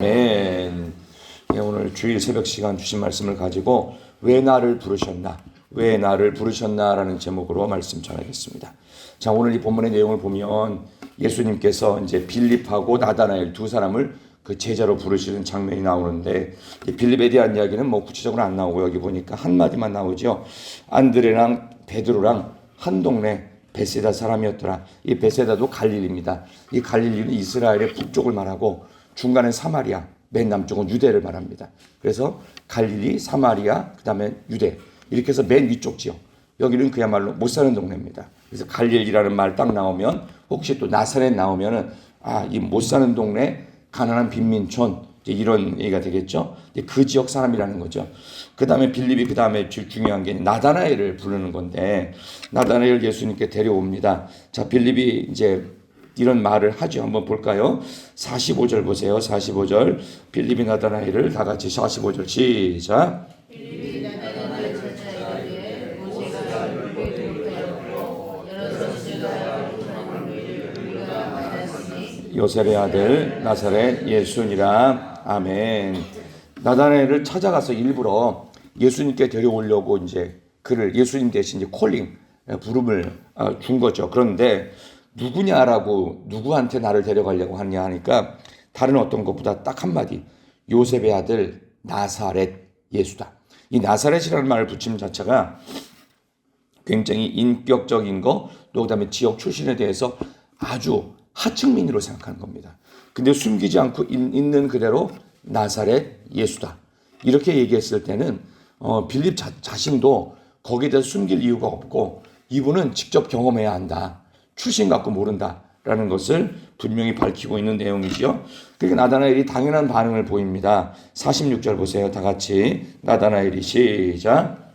아멘. 오늘 주일 새벽 시간 주신 말씀을 가지고 왜 나를 부르셨나? 왜 나를 부르셨나라는 제목으로 말씀 전하겠습니다. 자, 오늘 이 본문의 내용을 보면 예수님께서 이제 빌립하고 나다나엘 두 사람을 그 제자로 부르시는 장면이 나오는데, 빌립에 대한 이야기는 뭐 구체적으로 안 나오고 여기 보니까 한 마디만 나오죠. 안드레랑 베드로랑 한 동네 베세다 사람이었더라. 이 베세다도 갈릴리입니다. 이 갈릴리는 이스라엘의 북쪽을 말하고 중간은 사마리아, 맨 남쪽은 유대를 말합니다. 그래서 갈릴리, 사마리아, 그 다음에 유대, 이렇게 해서 맨 위쪽 지역, 여기는 그야말로 못 사는 동네입니다. 그래서 갈릴리라는 말 딱 나오면, 혹시 또 나사렛 나오면은 이 못 사는 동네, 가난한 빈민촌, 이런 얘기가 되겠죠. 그 지역 사람이라는 거죠. 그 다음에 빌립이 그 다음에 중요한 게 나다나엘을 부르는 건데, 나다나엘 예수님께 데려옵니다. 자, 빌립이 이제 이런 말을 하죠. 한번 볼까요? 45절 보세요. 45절. 빌립이 나다나엘을 다 같이 45절 시작. 요셉의 아들 나사렛 예수니라. 아멘. 나다나엘을 찾아가서 일부러 예수님께 데려오려고 이제 그를 예수님 대신 이제 콜링 부름을 준 거죠. 그런데 누구냐라고, 누구한테 나를 데려가려고 하냐 하니까 다른 어떤 것보다 딱 한마디, 요셉의 아들 나사렛 예수다. 이 나사렛이라는 말을 붙임 자체가 굉장히 인격적인 거, 또 그다음에 지역 출신에 대해서 아주 하층민으로 생각하는 겁니다. 근데 숨기지 않고 있는 그대로 나사렛 예수다, 이렇게 얘기했을 때는 빌립 자신도 거기에 대해서 숨길 이유가 없고, 이분은 직접 경험해야 한다, 출신 갖고 모른다라는 것을 분명히 밝히고 있는 내용이지요. 그러니까 나다나엘이 당연한 반응을 보입니다. 46절 보세요. 다 같이 나다나엘이 시작.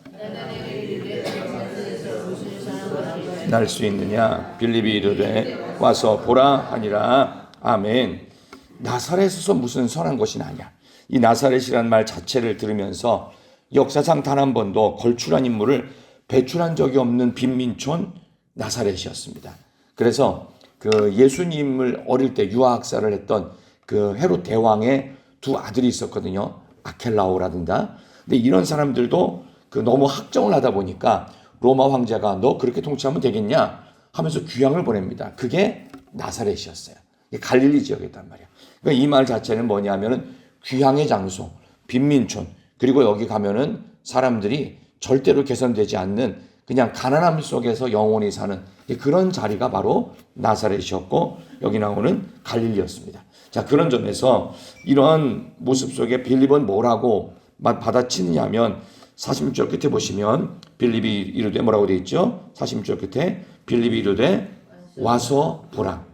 날 수 있느냐? 빌립이 이르되 와서 보라 하니라. 아멘. 나사렛에서 무슨 선한 것이 나냐? 이 나사렛이라는 말 자체를 들으면서 역사상 단 한 번도 걸출한 인물을 배출한 적이 없는 빈민촌 나사렛이었습니다. 그래서 그 예수님을 어릴 때 유아학살을 했던 그 헤롯 대왕의 두 아들이 있었거든요. 아켈라오라든가. 근데 이런 사람들도 그 너무 학정을 하다 보니까 로마 황제가 너 그렇게 통치하면 되겠냐 하면서 귀향을 보냅니다. 그게 나사렛이었어요. 갈릴리 지역이었단 말이야. 그러니까 이 말 자체는 뭐냐면은 귀향의 장소, 빈민촌, 그리고 여기 가면은 사람들이 절대로 개선되지 않는 그냥 가난함 속에서 영원히 사는 그런 자리가 바로 나사렛이었고, 여기 나오는 갈릴리였습니다. 자, 그런 점에서 이러한 모습 속에 빌립은 뭐라고 받아치느냐 하면 46절 끝에 보시면 빌립이 이르되 뭐라고 되어 있죠? 46절 끝에 빌립이 이르되 와서 보라.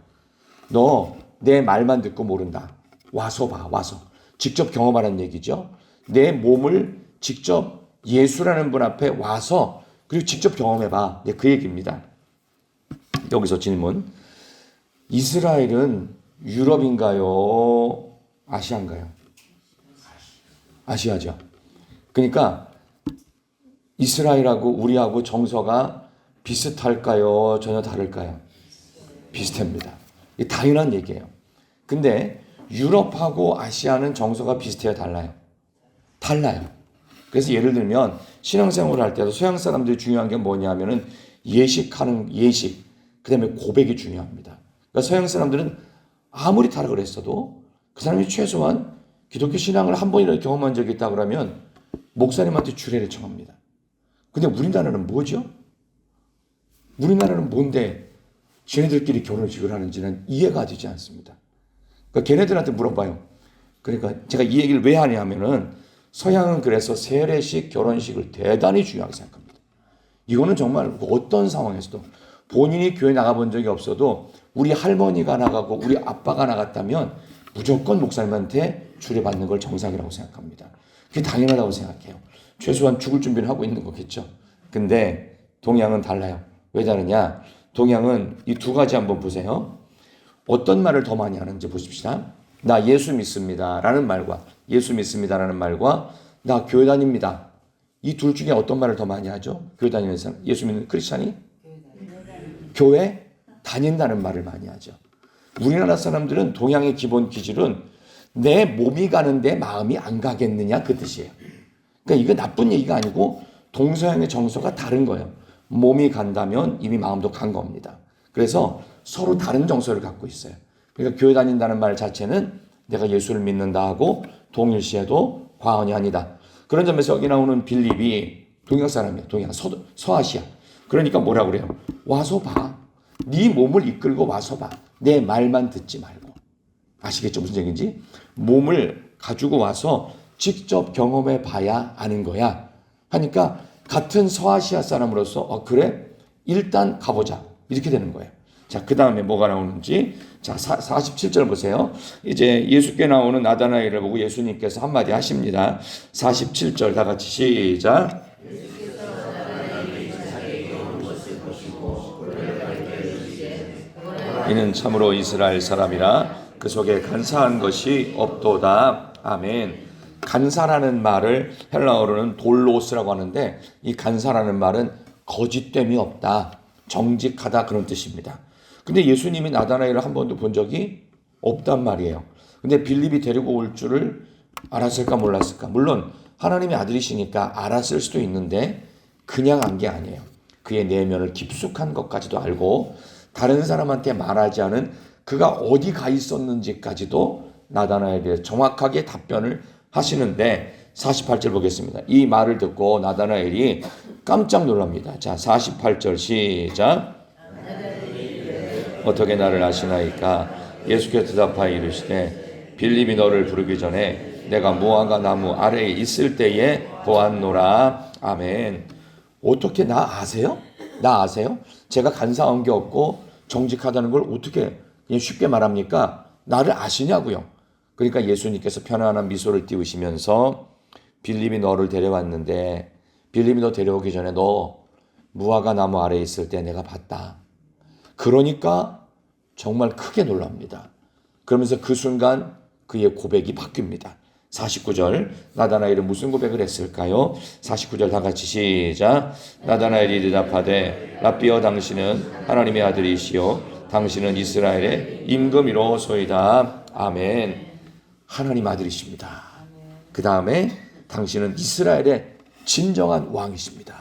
너 내 말만 듣고 모른다. 와서 봐. 와서. 직접 경험하라는 얘기죠. 내 몸을 직접 예수라는 분 앞에 와서 그리고 직접 경험해봐. 그 얘기입니다. 여기서 질문. 이스라엘은 유럽인가요? 아시아인가요? 아시아죠. 그러니까 이스라엘하고 우리하고 정서가 비슷할까요? 전혀 다를까요? 비슷합니다. 이게 당연한 얘기예요. 근데 유럽하고 아시아는 정서가 비슷해요? 달라요? 달라요. 그래서 예를 들면 신앙생활을 할 때도 서양 사람들이 중요한 게 뭐냐면은 예식하는 예식, 그 다음에 고백이 중요합니다. 그러니까 서양 사람들은 아무리 타락을 했어도 그 사람이 최소한 기독교 신앙을 한 번이라도 경험한 적이 있다 그러면 목사님한테 주례를 청합니다. 근데 우리나라는 뭐죠? 우리나라는 뭔데 쟤네들끼리 결혼식을 하는지는 이해가 되지 않습니다. 그러니까 걔네들한테 물어봐요. 그러니까 제가 이 얘기를 왜 하냐면은 서양은 그래서 세례식, 결혼식을 대단히 중요하게 생각합니다. 이거는 정말 어떤 상황에서도 본인이 교회 나가본 적이 없어도 우리 할머니가 나가고 우리 아빠가 나갔다면 무조건 목사님한테 주례받는 걸 정상이라고 생각합니다. 그게 당연하다고 생각해요. 최소한 죽을 준비를 하고 있는 거겠죠. 근데 동양은 달라요. 왜 다르냐? 동양은 이 두 가지 한번 보세요. 어떤 말을 더 많이 하는지 보십시다. 나 예수 믿습니다 라는 말과 예수 믿습니다라는 말과 나 교회 다닙니다. 이 둘 중에 어떤 말을 더 많이 하죠? 교회 다니는 사람, 예수 믿는 크리스찬이? 교회 다닌다는 말을 많이 하죠. 우리나라 사람들은 동양의 기본 기질은 내 몸이 가는데 마음이 안 가겠느냐 그 뜻이에요. 그러니까 이거 나쁜 얘기가 아니고 동서양의 정서가 다른 거예요. 몸이 간다면 이미 마음도 간 겁니다. 그래서 서로 다른 정서를 갖고 있어요. 그러니까 교회 다닌다는 말 자체는 내가 예수를 믿는다 하고 동일시해도 과언이 아니다. 그런 점에서 여기 나오는 빌립이 동양 사람이에요. 동양 서아시아. 그러니까 뭐라 그래요? 와서 봐. 네 몸을 이끌고 와서 봐. 내 말만 듣지 말고. 아시겠죠? 무슨 얘기인지? 몸을 가지고 와서 직접 경험해 봐야 아는 거야. 하니까 같은 서아시아 사람으로서 그래? 일단 가보자. 이렇게 되는 거예요. 자, 그 다음에 뭐가 나오는지. 자, 47절 보세요. 이제 예수께 나오는 나다나엘을 보고 예수님께서 한마디 하십니다. 47절 다 같이 시작. 이는 참으로 이스라엘 사람이라 그 속에 간사한 것이 없도다. 아멘. 간사라는 말을 헬라어로는 돌로스라고 하는데 이 간사라는 말은 거짓됨이 없다. 정직하다 그런 뜻입니다. 근데 예수님이 나다나엘을 한 번도 본 적이 없단 말이에요. 근데 빌립이 데리고 올 줄을 알았을까 몰랐을까? 물론 하나님의 아들이시니까 알았을 수도 있는데 그냥 안 게 아니에요. 그의 내면을 깊숙한 것까지도 알고 다른 사람한테 말하지 않은 그가 어디 가 있었는지까지도 나다나엘에 정확하게 답변을 하시는데 48절 보겠습니다. 이 말을 듣고 나다나엘이 깜짝 놀랍니다. 자, 48절 시작. 어떻게 나를 아시나이까? 예수께서 대답하여 이르시되 빌립이 너를 부르기 전에 내가 무화과 나무 아래에 있을 때에 보았노라. 아멘. 어떻게 나 아세요? 나 아세요? 제가 간사한 게 없고 정직하다는 걸 어떻게 그냥 쉽게 말합니까? 나를 아시냐고요. 그러니까 예수님께서 편안한 미소를 띄우시면서 빌립이 너를 데려왔는데 빌립이 너 데려오기 전에 너 무화과 나무 아래에 있을 때 내가 봤다. 그러니까 정말 크게 놀랍니다. 그러면서 그 순간 그의 고백이 바뀝니다. 49절 나다나엘은 무슨 고백을 했을까요? 49절 다 같이 시작. 나다나엘이 대답하되 라삐여 당신은 하나님의 아들이시요 당신은 이스라엘의 임금이로소이다. 아멘. 하나님 아들이십니다. 그 다음에 당신은 이스라엘의 진정한 왕이십니다.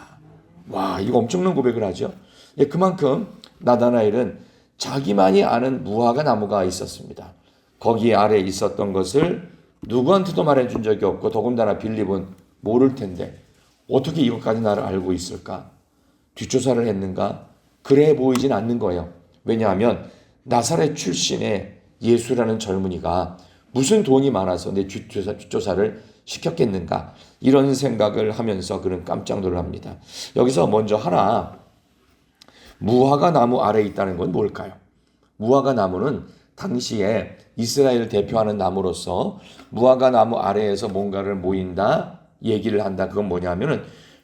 와, 이거 엄청난 고백을 하죠. 예, 그만큼 나다나엘은 자기만이 아는 무화과 나무가 있었습니다. 거기 아래에 있었던 것을 누구한테도 말해준 적이 없고 더군다나 빌립은 모를 텐데 어떻게 이것까지 나를 알고 있을까? 뒷조사를 했는가? 그래 보이진 않는 거예요. 왜냐하면 나사렛 출신의 예수라는 젊은이가 무슨 돈이 많아서 내 뒷조사를 시켰겠는가? 이런 생각을 하면서 그는 깜짝 놀랍니다. 여기서 먼저 하나 무화과 나무 아래에 있다는 건 뭘까요? 무화과 나무는 당시에 이스라엘을 대표하는 나무로서 무화과 나무 아래에서 뭔가를 모인다, 얘기를 한다. 그건 뭐냐면은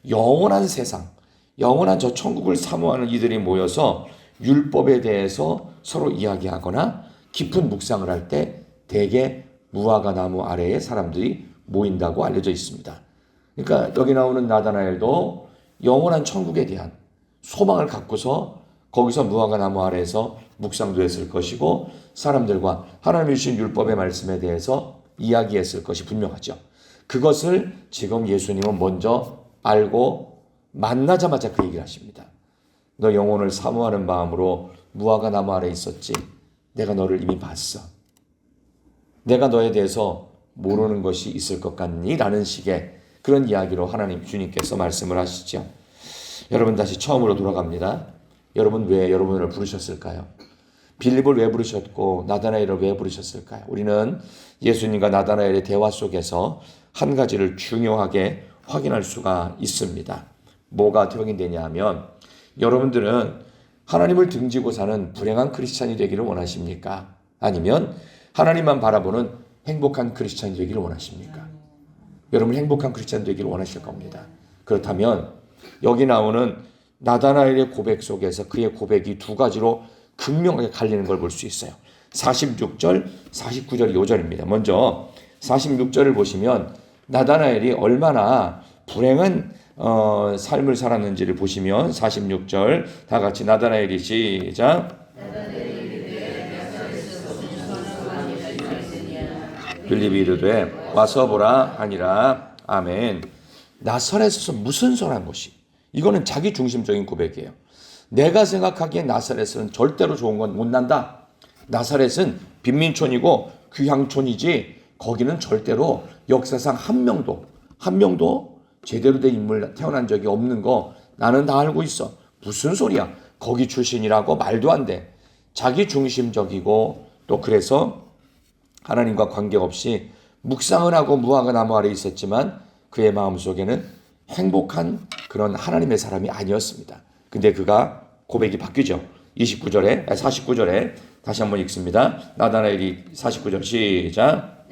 영원한 세상, 영원한 저 천국을 사모하는 이들이 모여서 율법에 대해서 서로 이야기하거나 깊은 묵상을 할 때 대개 무화과 나무 아래에 사람들이 모인다고 알려져 있습니다. 그러니까 여기 나오는 나다나엘도 영원한 천국에 대한 소망을 갖고서 거기서 무화과 나무 아래에서 묵상도 했을 것이고 사람들과 하나님이 주신 율법의 말씀에 대해서 이야기했을 것이 분명하죠. 그것을 지금 예수님은 먼저 알고 만나자마자 그 얘기를 하십니다. 너 영혼을 사모하는 마음으로 무화과 나무 아래에 있었지. 내가 너를 이미 봤어. 내가 너에 대해서 모르는 것이 있을 것 같니? 라는 식의 그런 이야기로 하나님 주님께서 말씀을 하시죠. 여러분 다시 처음으로 돌아갑니다. 여러분 왜 여러분을 부르셨을까요? 빌립을 왜 부르셨고 나다나엘을 왜 부르셨을까요? 우리는 예수님과 나다나엘의 대화 속에서 한 가지를 중요하게 확인할 수가 있습니다. 뭐가 확인되냐 하면 여러분들은 하나님을 등지고 사는 불행한 크리스찬이 되기를 원하십니까? 아니면 하나님만 바라보는 행복한 크리스찬이 되기를 원하십니까? 여러분 행복한 크리스찬 되기를 원하실 겁니다. 그렇다면 여기 나오는 나다나엘의 고백 속에서 그의 고백이 두 가지로 극명하게 갈리는 걸 볼 수 있어요. 46절, 49절 5절입니다. 먼저 46절을 보시면 나다나엘이 얼마나 불행한 삶을 살았는지를 보시면 46절 다 같이 나다나엘이 시작. 빌립이 이르되 와서 보라 하니라. 아멘. 나사렛에서 무슨 선한 것이? 이거는 자기 중심적인 고백이에요. 내가 생각하기에 나사렛은 절대로 좋은 건 못 난다. 나사렛은 빈민촌이고 귀향촌이지 거기는 절대로 역사상 한 명도 제대로 된 인물 태어난 적이 없는 거 나는 다 알고 있어. 무슨 소리야? 거기 출신이라고 말도 안 돼. 자기 중심적이고 또 그래서 하나님과 관계없이 묵상을 하고 무화과 나무 아래 있었지만 그의 마음속에는 행복한 그런 하나님의 사람이 아니었습니다. 근데 그가 고백이 바뀌죠. 49절에 다시 한번 읽습니다. 나다나엘이 49절 시작.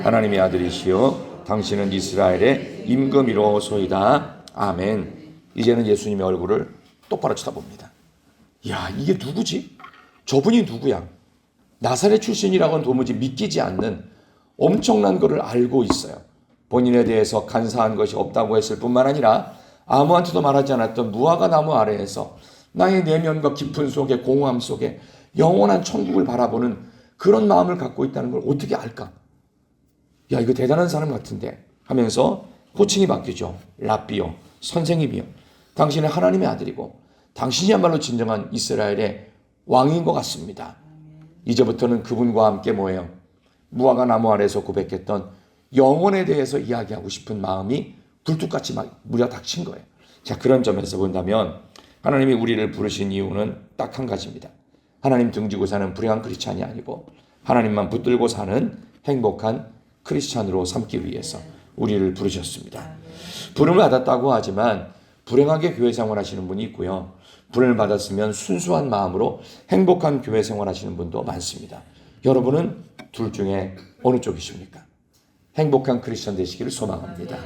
하나님의 아들이시요 당신은 이스라엘의 임금이로소이다. 아멘. 이제는 예수님의 얼굴을 똑바로 쳐다봅니다. 야, 이게 누구지? 저분이 누구야? 나사렛 출신이라고는 도무지 믿기지 않는 엄청난 것을 알고 있어요. 본인에 대해서 간사한 것이 없다고 했을 뿐만 아니라 아무한테도 말하지 않았던 무화과 나무 아래에서 나의 내면과 깊은 속에 공허함 속에 영원한 천국을 바라보는 그런 마음을 갖고 있다는 걸 어떻게 알까? 야, 이거 대단한 사람 같은데 하면서 호칭이 바뀌죠. 라비요, 선생님이요. 당신은 하나님의 아들이고 당신이야말로 진정한 이스라엘의 왕인 것 같습니다. 이제부터는 그분과 함께 뭐예요? 무화과 나무 아래에서 고백했던 영혼에 대해서 이야기하고 싶은 마음이 굴뚝같이 막 무려 닥친 거예요. 자, 그런 점에서 본다면 하나님이 우리를 부르신 이유는 딱 한 가지입니다. 하나님 등지고 사는 불행한 크리스찬이 아니고 하나님만 붙들고 사는 행복한 크리스찬으로 삼기 위해서 우리를 부르셨습니다. 부름을 받았다고 하지만 불행하게 교회 생활하시는 분이 있고요. 부름을 받았으면 순수한 마음으로 행복한 교회 생활하시는 분도 많습니다. 여러분은 둘 중에 어느 쪽이십니까? 행복한 크리스천 되시기를 소망합니다.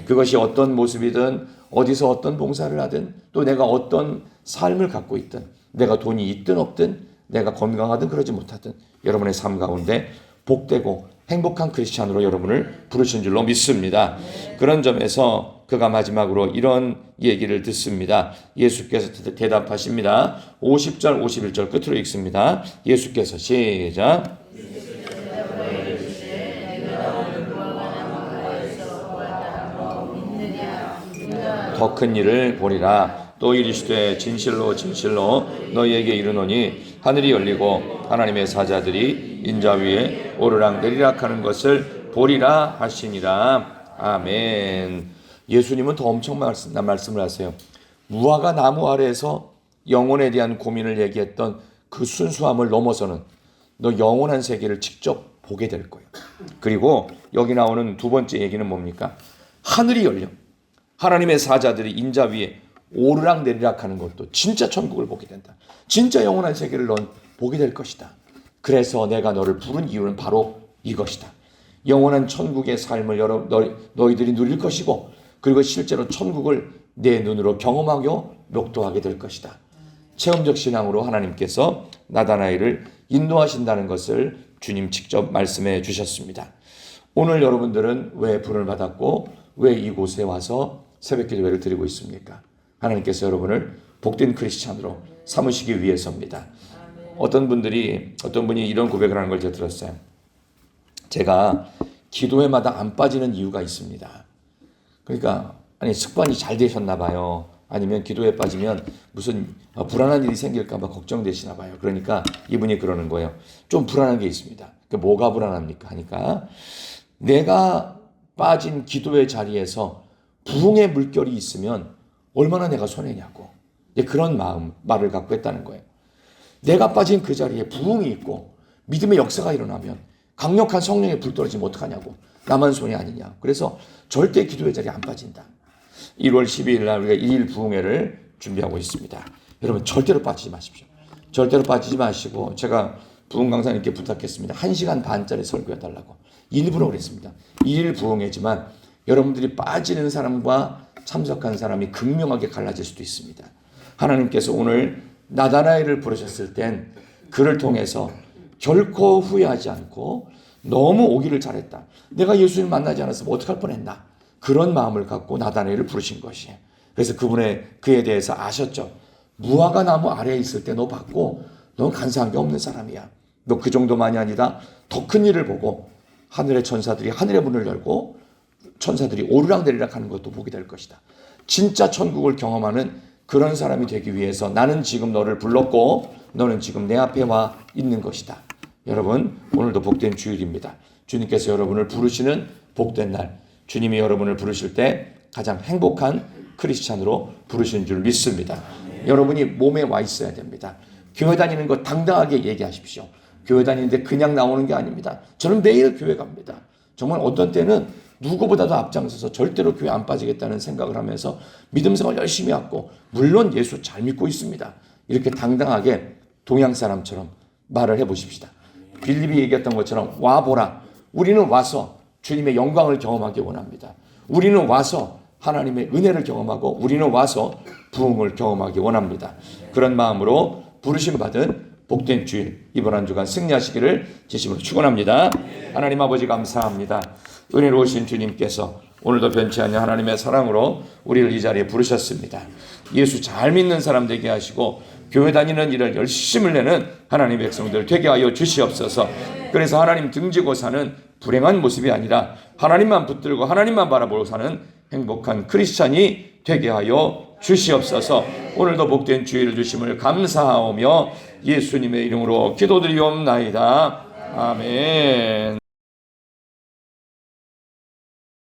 그것이 어떤 모습이든 어디서 어떤 봉사를 하든 또 내가 어떤 삶을 갖고 있든 내가 돈이 있든 없든 내가 건강하든 그러지 못하든 여러분의 삶 가운데 복되고 행복한 크리스찬으로 여러분을 부르신 줄로 믿습니다. 그런 점에서 그가 마지막으로 이런 얘기를 듣습니다. 예수께서 대답하십니다. 50절 51절 끝으로 읽습니다. 예수께서 시작. 더 큰 일을 보리라. 또 이르시되 진실로 너희에게 이르노니 하늘이 열리고 하나님의 사자들이 인자 위에 오르락 내리락 하는 것을 보리라 하시니라. 아멘. 예수님은 더 엄청난 말씀을 하세요. 무화과 나무 아래에서 영혼에 대한 고민을 얘기했던 그 순수함을 넘어서는 너 영원한 세계를 직접 보게 될 거예요. 그리고 여기 나오는 두 번째 얘기는 뭡니까? 하늘이 열려 하나님의 사자들이 인자 위에 오르락 내리락 하는 것도 진짜 천국을 보게 된다. 진짜 영원한 세계를 넌 보게 될 것이다. 그래서 내가 너를 부른 이유는 바로 이것이다. 영원한 천국의 삶을 너희들이 누릴 것이고 그리고 실제로 천국을 내 눈으로 경험하고 묘도하게 될 것이다. 체험적 신앙으로 하나님께서 나다나엘을 인도하신다는 것을 주님 직접 말씀해 주셨습니다. 오늘 여러분들은 왜 부름을 받았고 왜 이곳에 와서 새벽 기도회를 드리고 있습니까? 하나님께서 여러분을 복된 크리스찬으로 삼으시기 위해서입니다. 어떤 분이 이런 고백을 하는 걸 제가 들었어요. 제가 기도회마다 안 빠지는 이유가 있습니다. 그러니까 습관이 잘 되셨나 봐요. 아니면 기도에 빠지면 무슨 불안한 일이 생길까 봐 걱정되시나 봐요. 그러니까 이분이 그러는 거예요. 좀 불안한 게 있습니다. 뭐가 불안합니까? 하니까 내가 빠진 기도의 자리에서 부흥의 물결이 있으면 얼마나 내가 손해냐고 그런 말을 갖고 했다는 거예요. 내가 빠진 그 자리에 부흥이 있고 믿음의 역사가 일어나면 강력한 성령의 불 떨어지면 어떡하냐고 나만 손해 아니냐. 그래서 절대 기도의 자리에 안 빠진다. 1월 12일 날 우리가 2일 부흥회를 준비하고 있습니다. 여러분 절대로 빠지지 마십시오. 절대로 빠지지 마시고 제가 부흥 강사님께 부탁했습니다. 1시간 반짜리 설교해달라고. 일부러 그랬습니다. 2일 부흥회지만 여러분들이 빠지는 사람과 참석한 사람이 극명하게 갈라질 수도 있습니다. 하나님께서 오늘 나다나엘을 부르셨을 땐 그를 통해서 결코 후회하지 않고 너무 오기를 잘했다. 내가 예수님 만나지 않았으면 어떡할 뻔했나. 그런 마음을 갖고 나다나엘을 부르신 것이에요. 그래서 그에 대해서 아셨죠. 무화과 나무 아래에 있을 때 너 봤고 넌 간사한 게 없는 사람이야. 너 그 정도만이 아니다. 더 큰 일을 보고 하늘의 천사들이 하늘의 문을 열고 천사들이 오르락내리락 하는 것도 보게 될 것이다. 진짜 천국을 경험하는 그런 사람이 되기 위해서 나는 지금 너를 불렀고 너는 지금 내 앞에 와 있는 것이다. 여러분, 오늘도 복된 주일입니다. 주님께서 여러분을 부르시는 복된 날, 주님이 여러분을 부르실 때 가장 행복한 크리스찬으로 부르신 줄 믿습니다. 여러분이 몸에 와 있어야 됩니다. 교회 다니는 거 당당하게 얘기하십시오. 교회 다니는데 그냥 나오는 게 아닙니다. 저는 매일 교회 갑니다. 정말 어떤 때는 누구보다도 앞장서서 절대로 교회 안 빠지겠다는 생각을 하면서 믿음 생활 열심히 하고 물론 예수 잘 믿고 있습니다. 이렇게 당당하게 동양 사람처럼 말을 해보십시다. 빌립이 얘기했던 것처럼 와보라. 우리는 와서 주님의 영광을 경험하기 원합니다. 우리는 와서 하나님의 은혜를 경험하고 우리는 와서 부흥을 경험하기 원합니다. 그런 마음으로 부르심 받은 복된 주일 이번 한 주간 승리하시기를 진심으로 축원합니다. 하나님 아버지 감사합니다. 은혜로우신 주님께서 오늘도 변치 않는 하나님의 사랑으로 우리를 이 자리에 부르셨습니다. 예수 잘 믿는 사람 되게 하시고 교회 다니는 일을 열심을 내는 하나님의 백성들 되게 하여 주시옵소서. 그래서 하나님 등지고 사는 불행한 모습이 아니라 하나님만 붙들고 하나님만 바라보고 사는 행복한 크리스찬이 되게 하여 주시옵소서. 오늘도 복된 주일을 주심을 감사하오며 예수님의 이름으로 기도드리옵나이다. 아멘.